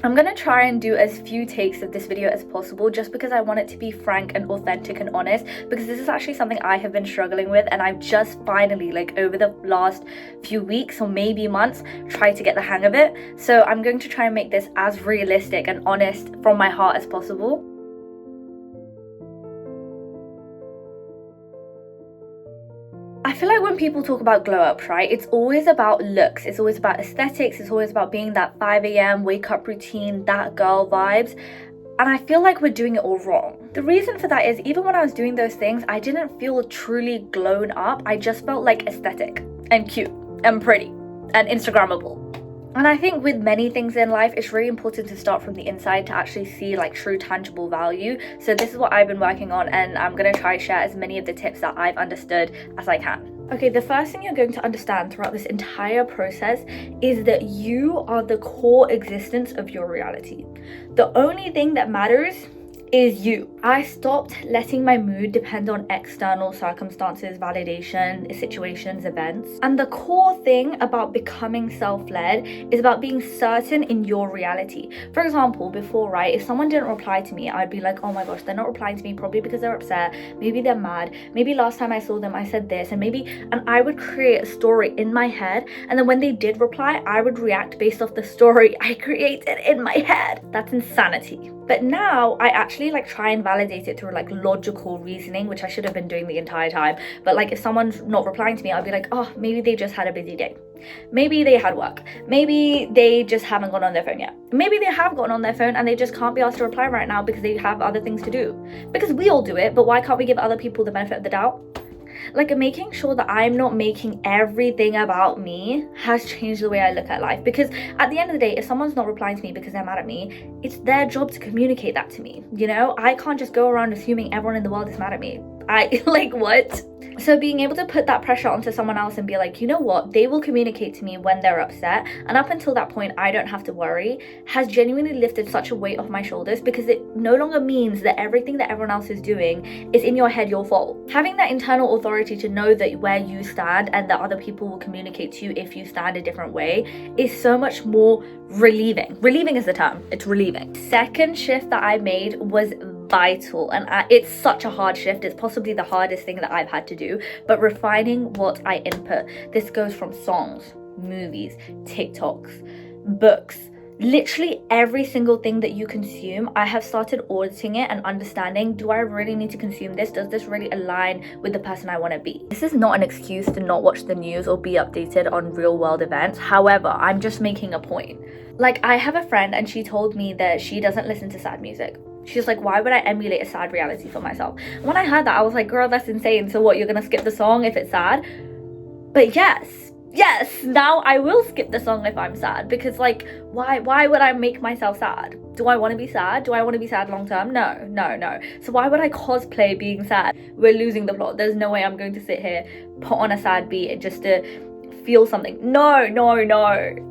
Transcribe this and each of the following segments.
I'm gonna try and do as few takes of this video as possible just because I want it to be frank and authentic and honest, because this is actually something I have been struggling with, and I've just finally, like over the last few weeks or maybe months, tried to get the hang of it. So I'm going to try and make this as realistic and honest from my heart as possible. I feel like when people talk about glow ups, right, it's always about looks, it's always about aesthetics, it's always about being that 5 a.m. wake up routine, that girl vibes. And I feel like we're doing it all wrong. The reason for that is even when I was doing those things, I didn't feel truly glown up. I just felt like aesthetic and cute and pretty and Instagrammable. And I think with many things in life, it's really important to start from the inside to actually see like true tangible value. So this is what I've been working on, and I'm going to try to share as many of the tips that I've understood as I can. Okay, the first thing you're going to understand throughout this entire process is that you are the core existence of your reality. The only thing that matters is you. I stopped letting my mood depend on external circumstances, validation, situations, events. And the core thing about becoming self-led is about being certain in your reality. For example, before, right, if someone didn't reply to me, I'd be like, oh my gosh, they're not replying to me, probably because they're upset, maybe they're mad, maybe last time I saw them I said this, and I would create a story in my head, and then when they did reply, I would react based off the story I created in my head. That's insanity. But now I actually like try and validate it through like logical reasoning, which I should have been doing the entire time. But like if someone's not replying to me, I'll be like, oh, maybe they just had a busy day. Maybe they had work. Maybe they just haven't gone on their phone yet. Maybe they have gotten on their phone and they just can't be asked to reply right now because they have other things to do. Because we all do it, but why can't we give other people the benefit of the doubt? Like making sure that I'm not making everything about me has changed the way I look at life. Because at the end of the day, if someone's not replying to me because they're mad at me, it's their job to communicate that to me. You know, I can't just go around assuming everyone in the world is mad at me. I like, what? So being able to put that pressure onto someone else and be like, you know what, they will communicate to me when they're upset, and up until that point I don't have to worry, has genuinely lifted such a weight off my shoulders, because it no longer means that everything that everyone else is doing is in your head your fault. Having that internal authority to know that where you stand and that other people will communicate to you if you stand a different way is so much more relieving. Relieving is the term, it's relieving. Second shift that I made was vital, and it's such a hard shift. It's possibly the hardest thing that I've had to do, but refining what I input. This goes from songs, movies, TikToks, books, literally every single thing that you consume. I have started auditing it and understanding, do I really need to consume this? Does this really align with the person I want to be? This is not an excuse to not watch the news or be updated on real world events. However, I'm just making a point. Like, I have a friend and she told me that she doesn't listen to sad music. She's like, why would I emulate a sad reality for myself? When I heard that, I was like, girl, that's insane. So what, you're gonna skip the song if it's sad? But yes, now I will skip the song if I'm sad, because like, why would I make myself sad? Do I want to be sad? Do I want to be sad long term? No. So why would I cosplay being sad? We're losing the plot. There's no way I'm going to sit here, put on a sad beat just to feel something. No.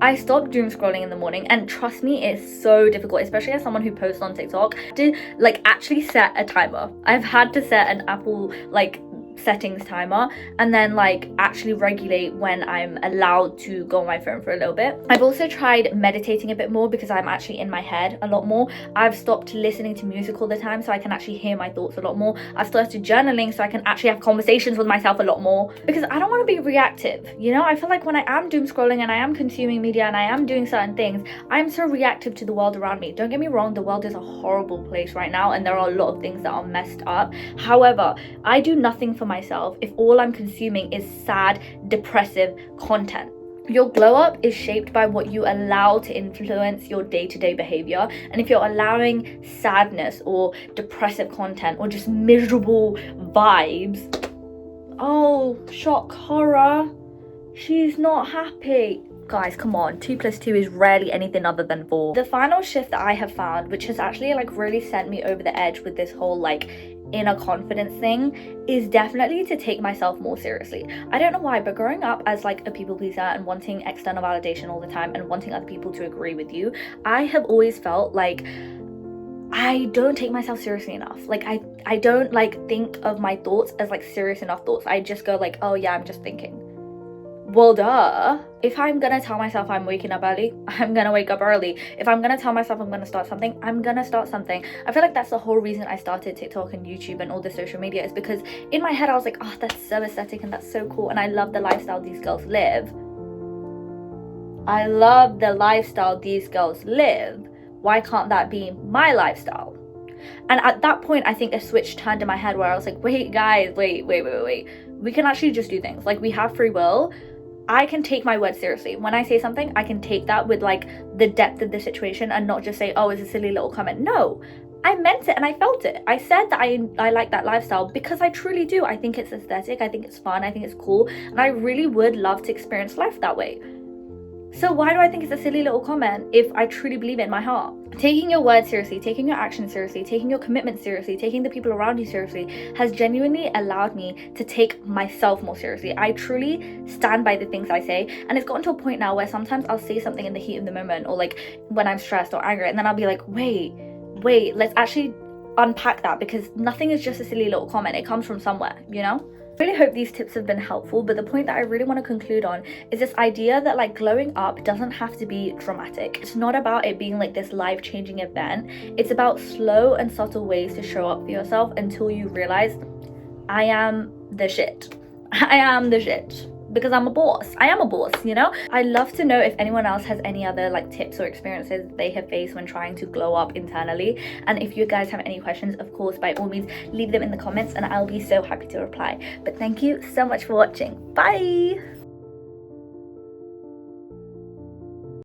I stopped doom scrolling in the morning, and trust me, it's so difficult, especially as someone who posts on TikTok, to like actually set a timer. I've had to set an Apple like settings timer and then like actually regulate when I'm allowed to go on my phone for a little bit. I've also tried meditating a bit more because I'm actually in my head a lot more. I've stopped listening to music all the time so I can actually hear my thoughts a lot more. I've started journaling so I can actually have conversations with myself a lot more, because I don't want to be reactive. You know, I feel like when I am doom scrolling and I am consuming media and I am doing certain things, I'm so reactive to the world around me. Don't get me wrong, the world is a horrible place right now and there are a lot of things that are messed up. However, I do nothing for myself if all I'm consuming is sad, depressive content. Your glow up is shaped by what you allow to influence your day-to-day behavior. And if you're allowing sadness or depressive content or just miserable vibes, oh, shock, horror, she's not happy. Guys, come on, 2 + 2 is rarely anything other than 4. The final shift that I have found, which has actually like really sent me over the edge with this whole like inner confidence thing, is definitely to take myself more seriously. I don't know why, but growing up as like a people pleaser and wanting external validation all the time and wanting other people to agree with you, I have always felt like I don't take myself seriously enough. Like I don't like think of my thoughts as like serious enough thoughts. I just go like, oh yeah, I'm just thinking. Well, duh. If I'm gonna tell myself I'm waking up early, I'm gonna wake up early. If I'm gonna tell myself I'm gonna start something, I'm gonna start something. I feel like that's the whole reason I started TikTok and YouTube and all the social media, is because in my head I was like, oh, that's so aesthetic and that's so cool, and I love the lifestyle these girls live. I love the lifestyle these girls live. Why can't that be my lifestyle? And at that point, I think a switch turned in my head where I was like, wait, guys, wait. We can actually just do things. Like, we have free will. I can take my words seriously. When I say something, I can take that with like the depth of the situation and not just say, oh, it's a silly little comment. No, I meant it and I felt it. I said that I like that lifestyle because I truly do. I think it's aesthetic. I think it's fun. I think it's cool. And I really would love to experience life that way. So why do I think it's a silly little comment if I truly believe it in my heart? Taking your words seriously, taking your actions seriously, taking your commitment seriously, taking the people around you seriously has genuinely allowed me to take myself more seriously. I truly stand by the things I say, and it's gotten to a point now where sometimes I'll say something in the heat of the moment, or like when I'm stressed or angry, and then I'll be like, wait, let's actually unpack that, because nothing is just a silly little comment. It comes from somewhere, you know? I really hope these tips have been helpful, but the point that I really want to conclude on is this idea that like glowing up doesn't have to be dramatic. It's not about it being like this life-changing event. It's about slow and subtle ways to show up for yourself until you realize, I am the shit. I am the shit. Because I'm a boss. I am a boss, you know? I'd love to know if anyone else has any other like tips or experiences they have faced when trying to glow up internally. And if you guys have any questions, of course, by all means, leave them in the comments and I'll be so happy to reply. But thank you so much for watching. Bye!